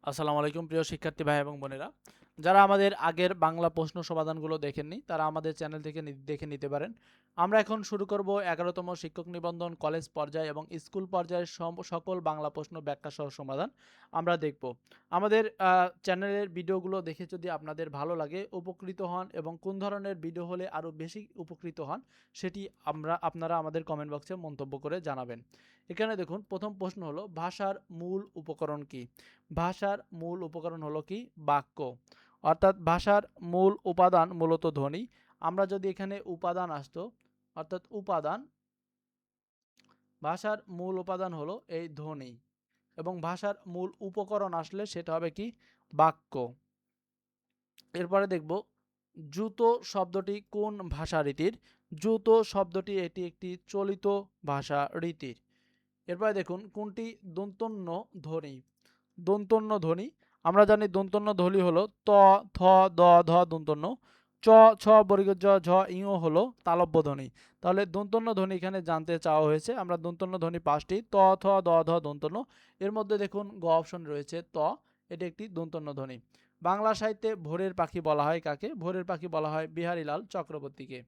আসসালামু আলাইকুম প্রিয় শিক্ষার্থী ভাই এবং বোনেরা, যারা আমাদের আগের বাংলা প্রশ্ন সমাধানগুলো দেখেননি তারা আমাদের চ্যানেল থেকে দেখে নিতে পারেন। আমরা এখন শুরু করব 11তম শিক্ষক নিবন্ধন কলেজ পর্যায়ে এবং স্কুল পর্যায়ের সকল বাংলা প্রশ্ন ব্যাখ্যা সহ সমাধান আমরা দেখব। আমাদের চ্যানেলের ভিডিওগুলো দেখে যদি আপনাদের ভালো লাগে, উপকৃত হন এবং কোন ধরনের ভিডিও হলে আরও বেশি উপকৃত হন সেটি আপনারা আমাদের কমেন্ট বক্সে মন্তব্য করে জানাবেন। এখানে দেখুন, প্রথম প্রশ্ন হলো ভাষার মূল উপকরণ কি? ভাষার মূল উপকরণ হলো কি? বাক্য। অর্থাৎ ভাষার মূল উপাদান মূলত ধ্বনি। আমরা যদি এখানে উপাদান আসতো, অর্থাৎ উপাদান, ভাষার মূল উপাদান হলো এই ধ্বনি এবং ভাষার মূল উপকরণ আসলে সেটা হবে কি? বাক্য। এরপরে দেখব জুতো শব্দটি কোন ভাষা রীতির? জুতো শব্দটি এটি একটি চলিত ভাষা রীতির। এরপরে দেখুন, কোনটি দন্তন্য ধ্বনি? দন্তন্য ধ্বনি, আমরা জানি দন্তন্য ধ্বনি হলো ত, থ, দ, ধ দন্তন্য, চ, ছ বর্গীয় জ, ঝ, ইও হলো তালব্য ধ্বনি। তাহলে দন্তন্য ধ্বনি এখানে জানতে চাওয়া হয়েছে। আমরা দন্তন্য ধ্বনি 5টি, ত, থ, দ, ধ দন্তন্য। এর মধ্যে দেখুন গ অপশন রয়েছে ত, এটি একটি দন্তন্য ধ্বনি। বাংলা সাহিত্যে ভোরের পাখি বলা হয় কাকে? ভোরের পাখি বলা হয় বিহারীলাল চক্রবর্তীকে।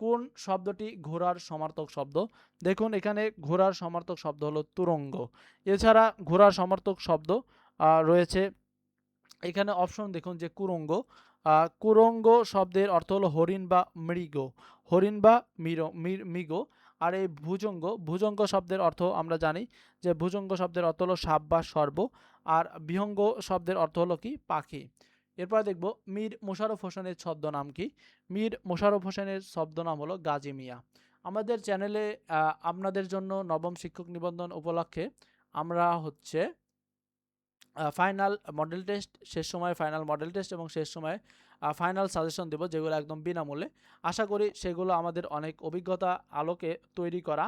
কোন শব্দটি ঘোড়ার সমার্থক শব্দ? দেখুন এখানে ঘোড়ার সমার্থক শব্দ হলো তুরঙ্গ। এছাড়া ঘোড়ার সমার্থক শব্দ রয়েছে এখানে অপশন দেখুন যে কুরঙ্গ। কুরঙ্গ শব্দের অর্থ হলো হরিণ বা মৃগ, হরিণ বা মৃগ। আর এই ভুজঙ্গ, ভুজঙ্গ শব্দের অর্থ আমরা জানি যে ভুজঙ্গ শব্দের অর্থ হলো সাপ বা সর্প। আর বিহঙ্গ শব্দের অর্থ হলো কি? পাখি। এরপর দেখব মীর মোশাররফ হোসেনের ছদ্মনাম কি? মীর মোশাররফ হোসেনের ছদ্মনাম হলো গাজী মিয়া। আমাদের চ্যানেলে আপনাদের জন্য নবম শিক্ষক নিবন্ধন উপলক্ষে আমরা হচ্ছে ফাইনাল মডেল টেস্ট, শেষ সময়ে ফাইনাল মডেল টেস্ট এবং শেষ সময়ে ফাইনাল সাজেশন দেব, যেগুলো একদম বিনামূল্যে। আশা করি সেগুলো আমাদের অনেক অভিজ্ঞতা আলোকে তৈরি করা,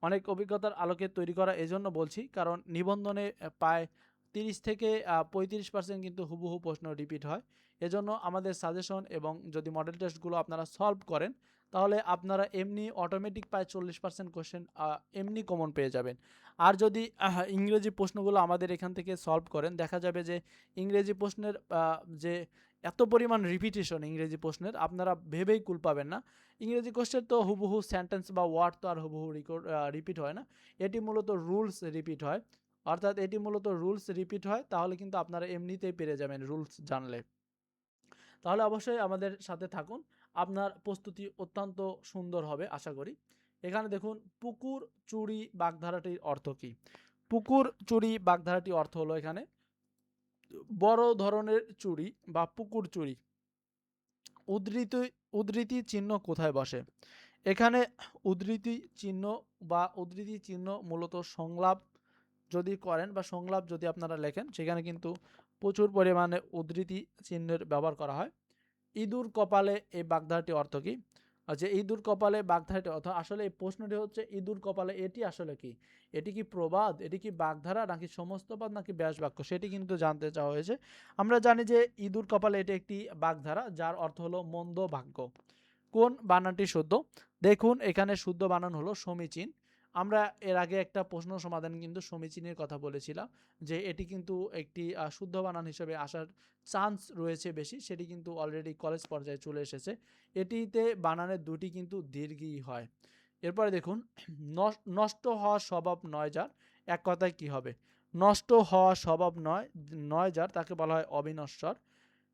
অনেক অভিজ্ঞতার আলোকে তৈরি করা এজন্য বলছি, কারণ নিবন্ধনে প্রায় 30 থেকে 35% কিন্তু হুবহু প্রশ্ন রিপিট হয়। এজন্য আমাদের সাজেশন এবং যদি মডেল টেস্টগুলো আপনারা সলভ করেন তাহলে আপনারা এমনি অটোমেটিক প্রায় 40% কোশ্চেন এমনি কমন পেয়ে যাবেন। আর যদি ইংরেজি প্রশ্নগুলো আমাদের এখান থেকে সলভ করেন, দেখা যাবে যে ইংরেজি প্রশ্নের যে এত পরিমাণ রিপিটেশন ইংরেজি প্রশ্নের, আপনারা ভেবেই কুল পাবেন না। ইংরেজি কোশ্চেন তো হুবহু সেন্টেন্স বা ওয়ার্ড তো আর হুবহু রিপিট হয় না, এটি মূলত রুলস রিপিট হয়। অর্থাৎ এটি মূলত রুলস রিপিট হয়, তাহলে কিন্তু আপনারা এমনিতেই পেরে যাবেন রুলস জানলে। তাহলে অবশ্যই আমাদের সাথে থাকুন, আপনার প্রস্তুতি অত্যন্ত সুন্দর হবে আশা করি। এখানে দেখুন, পুকুর চুরি বাগধারাটির অর্থ কী? পুকুর চুরি বাগধারাটির অর্থ হলো এখানে বড় ধরনের চুরি বা পুকুর চুরি। উদ্ধৃতি উদ্ধৃতি চিহ্ন কোথায় বসে? এখানে উদ্ধৃতি চিহ্ন বা উদ্ধৃতি চিহ্ন মূলত সংলাপ যদি করেন বা সংলাপ যদি আপনারা লেখেন, সেখানে কিন্তু প্রচুর পরিমাণে উদ্ধৃতি চিহ্নের ব্যবহার করা হয়। ইঁদুর কপালে এই বাগধারাটির অর্থ কী? আচ্ছা, ইঁদুর কপালে বাগধারাটির অর্থ, আসলে এই প্রশ্নটি হচ্ছে ইঁদুর কপালে, এটি আসলে কি? এটি কি প্রবাদ, এটি কি বাগধারা, নাকি সমস্তবাদ, নাকি ব্যাস বাক্য, সেটি কিন্তু জানতে চাওয়া হয়েছে। আমরা জানি যে ইঁদুর কপালে এটি একটি বাগধারা, যার অর্থ হলো মন্দ ভাগ্য। কোন বানানটি শুদ্ধ? দেখুন এখানে শুদ্ধ বানান হলো সমীচীন। আমরা এর আগে একটা প্রশ্ন সমাধান কিন্তু সমীচীনের কথা বলেছিলাম, যে এটি কিন্তু একটি শুদ্ধ বানান হিসেবে আসার চান্স রয়েছে বেশি, সেটি কিন্তু অলরেডি কলেজ পর্যায়ে চলে এসেছে। এটিতে বানানের দুটি কিন্তু দীর্ঘই হয়। এরপরে দেখুন, নষ্ট হওয়া স্বভাব নয় যার, এক কথায় কি হবে? নষ্ট হওয়া স্বভাব নয় যার, তাকে বলা হয় অবিনশ্বর।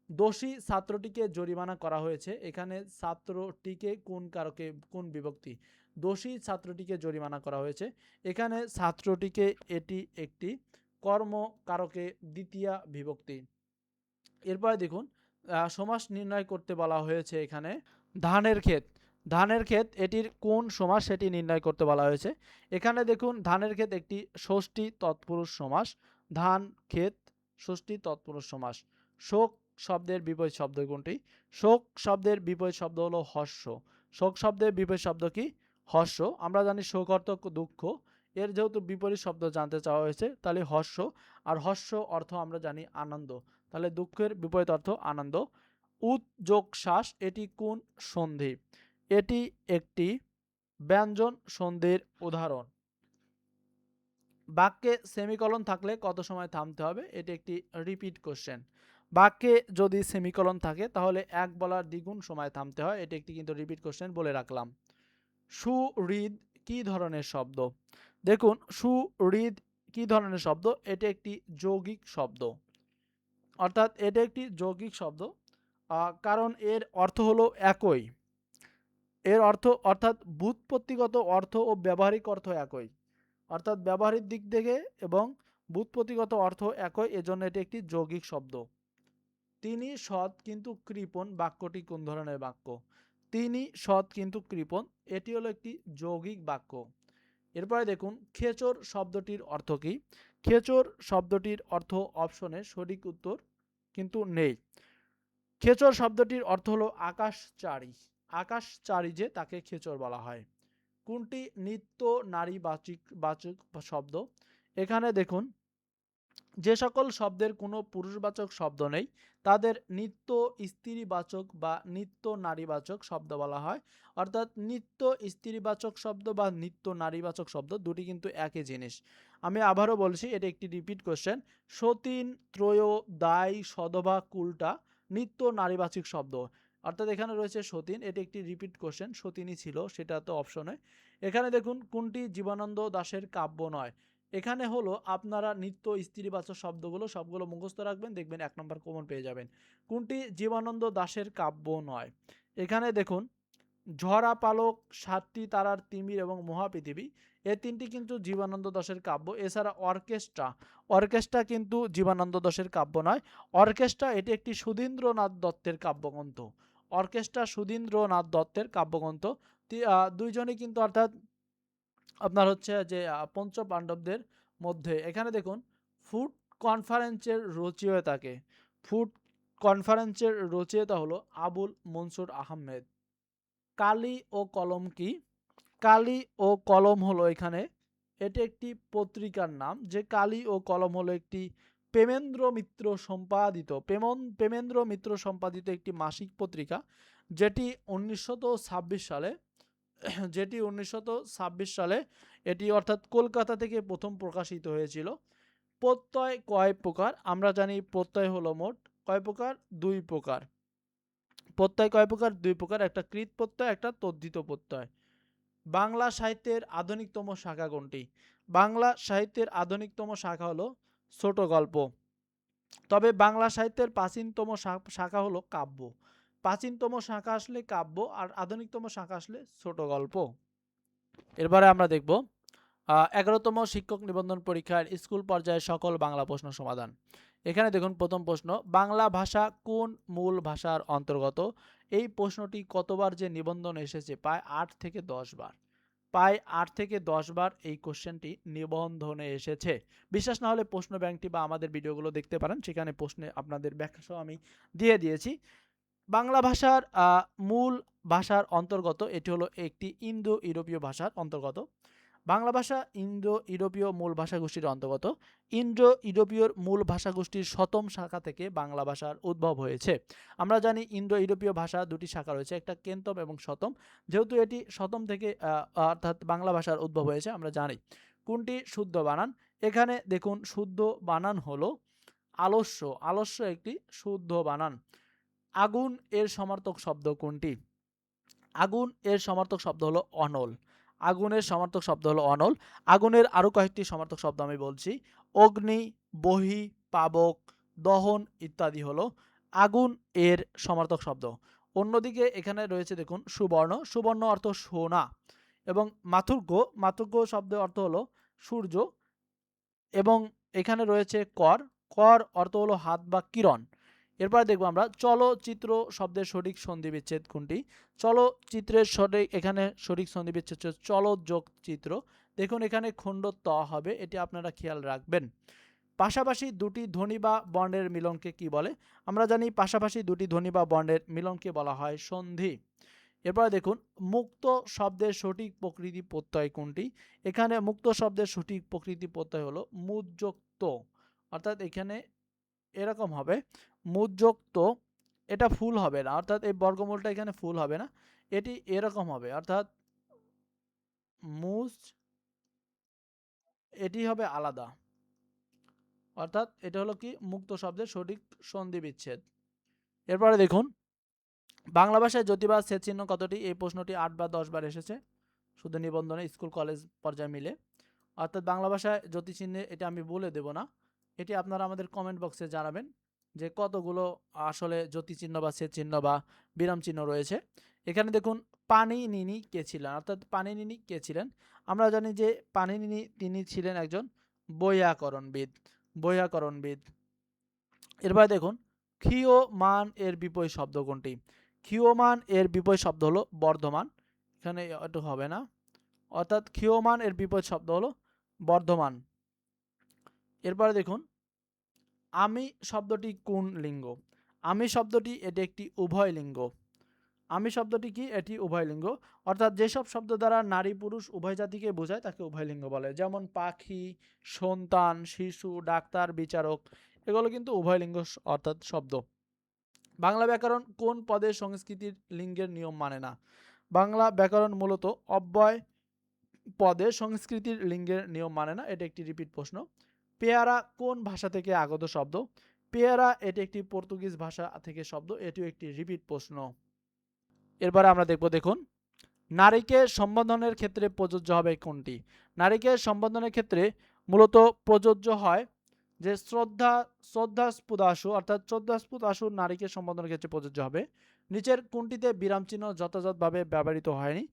দোষী ছাত্রটিকে জরিমানা করা হয়েছে, এখানে ছাত্রটিকে কোন কারকে, কোন বিভক্তি? দোষী ছাত্রটিকে জরিমানা করা হয়েছে, এখানে ছাত্রটিকে এটি একটি কর্মকারকে দ্বিতীয়া বিভক্তি। এরপরে দেখুন, সমাস নির্ণয় করতে বলা হয়েছে এখানে। ধানের ক্ষেত, ধানের ক্ষেত এটির কোন সমাস সেটি নির্ণয় করতে বলা হয়েছে। এখানে দেখুন, ধানের ক্ষেত একটি ষষ্ঠী তৎপুরুষ সমাস। ধান ক্ষেত ষষ্ঠী তৎপুরুষ সমাস। শোক শব্দের বিপরীত শব্দ কোনটি? শোক শব্দের বিপরীত শব্দ হলো হর্ষ। শোক শব্দের বিপরীত শব্দ কি? হর্ষ। আমরা জানি শোক অর্থ দুঃখ, এর যেহেতু বিপরীত শব্দ জানতে চাওয়া হয়েছে, তাহলে হর্ষ। আর হর্ষ অর্থ আমরা জানি আনন্দ, তাহলে দুঃখের বিপরীত অর্থ আনন্দ। উৎ যোগ শ্বাস এটি কোন সন্ধি? এটি একটি ব্যঞ্জন সন্ধির উদাহরণ। বাক্যে সেমিকলন থাকলে কত সময় থামতে হবে? এটি একটি রিপিট কোশ্চেন। বাক্যে যদি সেমিকলন থাকে তাহলে এক বলার দ্বিগুণ সময় থামতে হয়। এটি একটি কিন্তু রিপিট কোশ্চেন বলে রাখলাম। সুহৃদ কি ধরনের শব্দ? দেখুন, সুহৃদ কি ধরনের শব্দ? এটি একটি যৌগিক শব্দ, অর্থাৎ এটা একটি যৌগিক শব্দ, কারণ এর অর্থ হলো একই। এর অর্থ অর্থাৎ ব্যুৎপত্তিগত অর্থ ও ব্যবহারিক অর্থ একই, অর্থাৎ ব্যবহারিক দিক থেকে এবং ব্যুৎপত্তিগত অর্থ একই, এজন্য এটি একটি যৌগিক শব্দ। তিনি সৎ কিন্তু কৃপণ বাক্যটি কোন ধরনের বাক্য? তিনি সৎ কিন্তু কৃপণ, এটি হলো একটি যৌগিক বাক্য। এরপরে দেখুন, খেচর শব্দটির অর্থ কি? খেচর শব্দটির অর্থ অপশনে সঠিক উত্তর কিন্তু নেই। খেচর শব্দটির অর্থ হলো আকাশচারী। আকাশচারী যে, তাকে খেচর বলা হয়। কোনটি নিত্য নারীবাচক শব্দ? এখানে দেখুন, যে সকল শব্দের কোনো পুরুষবাচক শব্দ নেই তাদের নিত্য স্ত্রীবাচক বা নিত্য নারীবাচক শব্দ বলা হয়। অর্থাৎ নিত্য স্ত্রীবাচক শব্দ বা নিত্য নারীবাচক শব্দ দুটি কিন্তু একই জিনিস। আমি আবারও বলছি, এটা একটি রিপিট কোশ্চেন। সতীন, ত্রয়, দায়, সধবা, কুলটা নিত্য নারীবাচক শব্দ। অর্থাৎ এখানে রয়েছে সতীন, এটি একটি রিপিট কোশ্চেন। সতীনই ছিল, সেটা তো অপশনে। এখানে দেখুন, কোনটি জীবনানন্দ দাশের কাব্য নয়? এখানে হলো আপনারা নিত্য স্ত্রীবাচক শব্দগুলো সবগুলো মুখস্থ রাখবেন, দেখবেন 1 নম্বর কমন পেয়ে যাবেন। কোনটি জীবনানন্দ দাশের কাব্য নয়? এখানে দেখুন, ঝরা পালক, সাতটি তারার তিমির এবং মহাপৃথিবী, এই তিনটি কিন্তু জীবনানন্দ দাশের কাব্য। এছাড়া অর্কেস্ট্রা কিন্তু জীবনানন্দ দাশের কাব্য নয়। অর্কেস্ট্রা এটি একটি সুধীন্দ্রনাথ দত্তের কাব্যগ্রন্থ। অর্কেস্ট্রা সুধীন্দ্রনাথ দত্তের কাব্যগ্রন্থ। দুইজনই কিন্তু, অর্থাৎ আপনার হচ্ছে যে পঞ্চ পাণ্ডবদের মধ্যে। এখানে দেখুন, ফুড কনফারেন্সের রচয়িতাকে? ফুড কনফারেন্সের রচয়িতা হলো আবুল মনসুর আহমেদ। কালি ও কলম কি? কালি ও কলম হলো এখানে, এটি একটি পত্রিকার নাম। যে কালি ও কলম হলো একটি প্রেমেন্দ্র মিত্র সম্পাদিত প্রেমেন্দ্র মিত্র সম্পাদিত একটি মাসিক পত্রিকা, যেটি 1926 সালে যেটি 1926 সালে এটি, অর্থাৎ কলকাতা থেকে প্রথম প্রকাশিত হয়েছিল। প্রত্যয় কয় প্রকার? আমরা জানি প্রত্যয় হলো মোট কয় প্রকার? 2 প্রকার। প্রত্যয় কয় প্রকার? 2 প্রকার। একটা কৃৎ প্রত্যয়, একটা তদ্ধিত প্রত্যয়। বাংলা সাহিত্যের আধুনিকতম শাখা কোনটি? বাংলা সাহিত্যের আধুনিকতম শাখা হলো ছোট গল্প। তবে বাংলা সাহিত্যের প্রাচীনতম শাখা হলো কাব্য। প্রাচীনতম শাখা আসলে কাব্য, আর আধুনিকতম শাখা আসলে ছোট গল্প। এরপরে আমরা দেখব 11তম শিক্ষক নিবন্ধন পরীক্ষার স্কুল পর্যায়ে সকল বাংলা প্রশ্ন সমাধান। এখানে দেখুন, প্রথম প্রশ্ন, বাংলা ভাষা কোন মূল ভাষার অন্তর্গত? এই প্রশ্নটি কতবার যে নিবন্ধনে এসেছে? প্রায় 8 থেকে 10 বার। প্রায় 8 থেকে 10 বার এই কোশ্চেনটি নিবন্ধনে এসেছে। বিশ্বাস না হলে প্রশ্ন ব্যাংকটি বা আমাদের ভিডিওগুলো দেখতে পারেন, সেখানে প্রশ্নে আপনাদের ব্যাখ্যা সহ আমি দিয়ে দিয়েছি। বাংলা ভাষার মূল ভাষার অন্তর্গত, এটি হলো একটি ইন্দো ইউরোপীয় ভাষার অন্তর্গত। বাংলা ভাষা ইন্দো ইউরোপীয় মূল ভাষাগোষ্ঠীর অন্তর্গত। ইন্দো ইউরোপীয় মূল ভাষাগোষ্ঠীর 7ম শাখা থেকে বাংলা ভাষার উদ্ভব হয়েছে। আমরা জানি ইন্দো ইউরোপীয় ভাষা দুটি শাখা রয়েছে, একটা কেন্তম এবং শতম। যেহেতু এটি শতম থেকে অর্থাৎ বাংলা ভাষার উদ্ভব হয়েছে, আমরা জানি। কোনটি শুদ্ধ বানান? এখানে দেখুন, শুদ্ধ বানান হলো আলস্য। আলস্য একটি শুদ্ধ বানান। আগুন এর সমার্থক শব্দ কোনটি? আগুন এর সমার্থক শব্দ হলো অনল। আগুনের সমার্থক শব্দ হলো অনল। আগুনের আরো কয়েকটি সমার্থক শব্দ আমি বলছি। অগ্নি, বহি, পাবক, দহন ইত্যাদি হলো আগুন এর সমার্থক শব্দ। অন্যদিকে এখানে রয়েছে দেখুন সুবর্ণ। সুবর্ণ অর্থ সোনা। এবং মাথুর্ঘ, মাথুর্ঘ শব্দের অর্থ হলো সূর্য। এবং এখানে রয়েছে কর। কর অর্থ হলো হাত বা কিরণ। এরপরে দেখবো আমরা চলচ্চিত্র শব্দের সঠিক সন্ধি বিচ্ছেদ কোনটি? চলচ্চিত্রের সঠিক, এখানে সঠিক সন্ধি বিচ্ছেদ হচ্ছে চলযোগ চিত্র। দেখুন, এখানে খণ্ড ত হবে, এটি আপনারা খেয়াল রাখবেন। পাশাপাশি দুটি ধ্বনি বা বর্ণের মিলনকে কি বলে? আমরা জানি পাশাপাশি দুটি ধ্বনি বা বর্ণের মিলনকে বলা হয় সন্ধি। এরপরে দেখুন, মুক্ত শব্দের সঠিক প্রকৃতি প্রত্যয় কোনটি? এখানে মুক্ত শব্দের সঠিক প্রকৃতি প্রত্যয় হলো মুযুক্ত। অর্থাৎ এখানে এরকম হবে মুযুক্ত, এটা ফুল হবে না, অর্থাৎ এই বর্গমূলটা এখানে ফুল হবে না, এটি এরকম হবে, অর্থাৎ মুজ এটি হবে আলাদা, অর্থাৎ এটা হলো কি মুক্ত শব্দের সঠিক সন্ধি বিচ্ছেদ। এরপরে দেখুন বাংলা ভাষায় জ্যোতি বা ছেদ চিহ্ন কতটি? এই প্রশ্নটি 8 বা 10 বার এসেছে শুধু নিবন্ধনে, স্কুল কলেজ পর্যায়ে মিলে। অর্থাৎ বাংলা ভাষায় জ্যোতি চিহ্নে এটা আমি বলে দেব না, এটি আপনারা আমাদের কমেন্ট বক্সে জানাবেন যে কতগুলো আসলে জ্যোতি চিহ্ন বা ছেদ চিহ্ন বা বিরাম চিহ্ন রয়েছে। এখানে দেখুন পাণিনি কে ছিলেন, অর্থাৎ পাণিনি কে ছিলেন? আমরা জানি যে পাণিনি তিনি ছিলেন একজন বৈয়াকরণবিদ, বৈয়াকরণবিদ। এরপরে দেখুন ক্ষীয়মান এর বিপরীত শব্দ কোনটি? ক্ষীয়মান এর বিপরীত শব্দ হলো বর্ধমান, এখানে একটু হবে না, অর্থাৎ ক্ষীয়মান এর বিপরীত শব্দ হলো বর্ধমান। এরপরে দেখুন আমি শব্দটি কোন লিঙ্গ? আমি শব্দটি এটি একটি উভয় লিঙ্গ। আমি শব্দটি কি? এটি উভয় লিঙ্গ, অর্থাৎ যেসব শব্দ দ্বারা নারী পুরুষ উভয় জাতিকে বোঝায় তাকে উভয় লিঙ্গ বলে, যেমন পাখি, সন্তান, শিশু, ডাক্তার, বিচারক, এগুলো কিন্তু উভয় লিঙ্গ অর্থাৎ শব্দ। বাংলা ব্যাকরণ কোন পদের সংস্কৃতির লিঙ্গের নিয়ম মানে না? বাংলা ব্যাকরণ মূলত অব্যয় পদে সংস্কৃতির লিঙ্গের নিয়ম মানে না, এটা একটি রিপিট প্রশ্ন। পেয়ারা কোন ভাষা থেকে আগত শব্দ? পেয়ারা এটি একটি পর্তুগিজ ভাষা থেকে শব্দ, এটিও একটি রিপিট প্রশ্ন। এরপরে আমরা দেখুন নারীকে সম্বোধনের ক্ষেত্রে প্রযোজ্য হবে কোনটি? নারীকে সম্বোধনের ক্ষেত্রে মূলত প্রযোজ্য হয় যে শ্রদ্ধাস্পদ আশু, অর্থাৎ শ্রদ্ধাস্পদ আশু নারীকে সম্বোধনের ক্ষেত্রে প্রযোজ্য হবে। নিচের কোনটিতে বিরাম চিহ্ন যথাযথভাবে ব্যবহৃত হয়নি?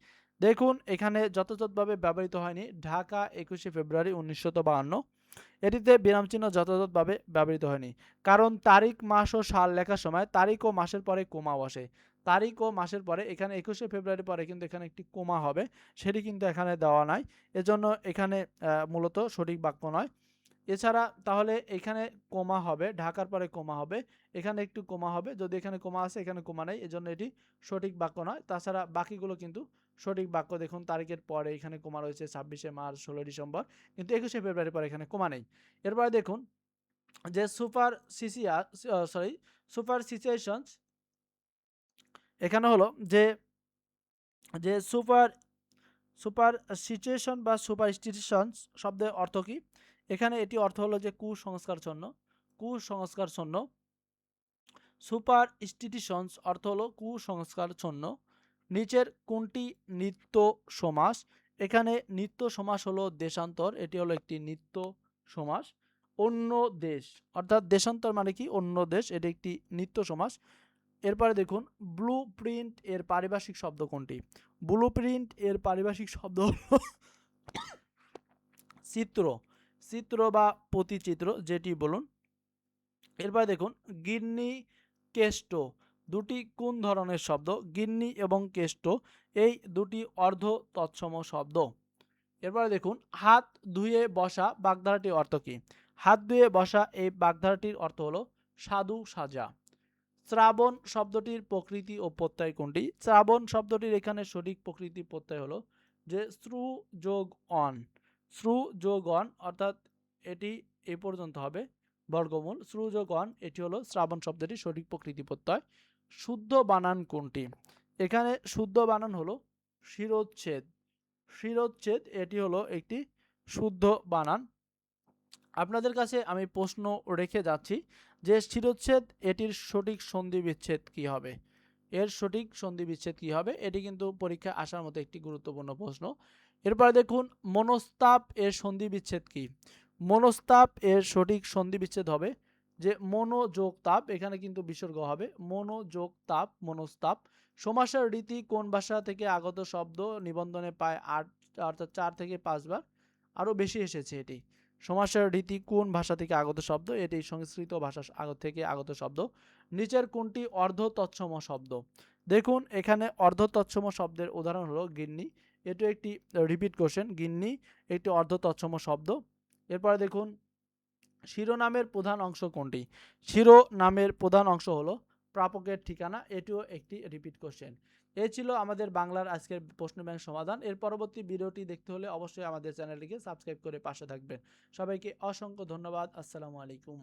দেখুন এখানে যথাযথভাবে ব্যবহৃত হয়নি ঢাকা 21শে ফেব্রুয়ারি 1952, এটিতে বিরাম চিহ্ন যথাযথভাবে ব্যবহৃত হয়নি, কারণ তারিখ মাস ও সাল লেখার সময় তারিখ ও মাসের পরে কোমা বসে। তারিখ ও মাসের পরে এখানে 21শে ফেব্রুয়ারি পরে কিন্তু এখানে একটি কোমা হবে, সেটি কিন্তু এখানে দেওয়া নাই, এজন্য এখানে মূলত সঠিক বাক্য নয়। এছাড়া তাহলে এখানে কোমা হবে, ঢাকার পরে কোমা হবে, এখানে একটু কোমা হবে, যদি এখানে কোমা আছে এখানে কোমা নাই, এজন্য এটি সঠিক বাক্য নয়। তাছাড়া বাকিগুলো কিন্তু সঠিক বাক্য। দেখুন তারিখের পরে এখানে কোমা রয়েছে 26শে মার্চ, 16 ডিসেম্বর, কিন্তু 21শে ফেব্রুয়ারি পরে এখানে কোমা নেই। এরপরে দেখুন যে সুপার সিচুয়েশনস, এখানে হলো যে যে সুপার সুপার সিচুয়েশন বা সুপারস্টিটিশনস শব্দের অর্থ কি? এখানে এটি অর্থ হলো যে কুসংস্কারচ্ছন্ন, কুসংস্কারচ্ছন্ন। সুপারস্টিটিশনস অর্থ হলো কুসংস্কারচ্ছন্ন। নিচের কোনটি নিত্য সমাস? এখানে নিত্য সমাস হলো দেশান্তর, এটি হলো একটি নিত্য সমাস। অন্য দেশ, অর্থাৎ দেশান্তর মানে কি? অন্য দেশ, এটি একটি নিত্য সমাস। এরপরে দেখুন ব্লু প্রিন্ট এর পারিভাষিক শব্দ কোনটি? ব্লু প্রিন্ট এর পারিভাষিক শব্দ হলো চিত্র, চিত্র বা প্রতিচিত্র যেটি বলুন। এরপরে দেখুন গিন্নি, কেষ্ট দুটি কোন ধরনের শব্দ? গিন্নি এবং কেষ্ট এই দুটি অর্ধ তৎসম শব্দ। এরপরে দেখুন হাত ধুয়ে বসা বাগধারাটির অর্থ কি? হাত ধুয়ে বসা এই বাগধারাটির অর্থ হলো সাধু সাজা। শ্রাবণ শব্দটির প্রকৃতি ও প্রত্যয় কোনটি? শ্রাবণ শব্দটির এখানে সঠিক প্রকৃতি প্রত্যয় হলো যে শ্রু যোগ অন, শ্রু যোগ অন, অর্থাৎ এটি এ পর্যন্ত হবে বর্গমূল, শ্রু যোগ অন, এটি হলো শ্রাবণ শব্দটির সঠিক প্রকৃতি প্রত্যয়। শুদ্ধ বানান কোনটি? এখানে শুদ্ধ বানান হলো শিরোচ্ছেদ, শিরোচ্ছেদ এটি হলো একটি শুদ্ধ বানান। আপনাদের কাছে আমি প্রশ্ন রেখে যাচ্ছি যে শিরোচ্ছেদ এটির সঠিক সন্ধি বিচ্ছেদ কি হবে? এর সঠিক সন্ধি বিচ্ছেদ কি হবে? এটি কিন্তু পরীক্ষায় আসার মতো একটি গুরুত্বপূর্ণ প্রশ্ন। এরপরে দেখুন মনস্তাপ এর সন্ধি বিচ্ছেদ কি? মনস্তাপ এর সঠিক সন্ধি বিচ্ছেদ হবে যে মনোযোগ তাপ, এখানে কিন্তু বিসর্গ হবে, মনোযোগ তাপ, মনস্তাপ। সমাসের রীতি কোন ভাষা থেকে আগত শব্দ? নিবন্ধনে পায় 8 অর্থাৎ 4 থেকে 5 বার, আরও বেশি এসেছে এটি। সমাসের রীতি কোন ভাষা থেকে আগত শব্দ? এটি সংস্কৃত ভাষা থেকে আগত শব্দ। নিচের কোনটি অর্ধ তৎসম শব্দ? দেখুন এখানে অর্ধ তৎসম শব্দের উদাহরণ হলো গিন্নি, এটি একটি রিপিট কোশ্চেন, গিন্নি একটি অর্ধ তৎসম শব্দ। এরপরে দেখুন শিরোনামের প্রধান অংশ কোনটি? শিরোনামের প্রধান অংশ হলো প্রাপকের ঠিকানা, এটিও একটি রিপিট কোশ্চেন। এই ছিল আমাদের বাংলার আজকের প্রশ্ন ব্যাংক সমাধান। এর পরবর্তী ভিডিওটি দেখতে হলে অবশ্যই আমাদের চ্যানেলটিকে সাবস্ক্রাইব করে পাশে থাকবেন। সবাইকে অসংখ্য ধন্যবাদ। আসসালামু আলাইকুম।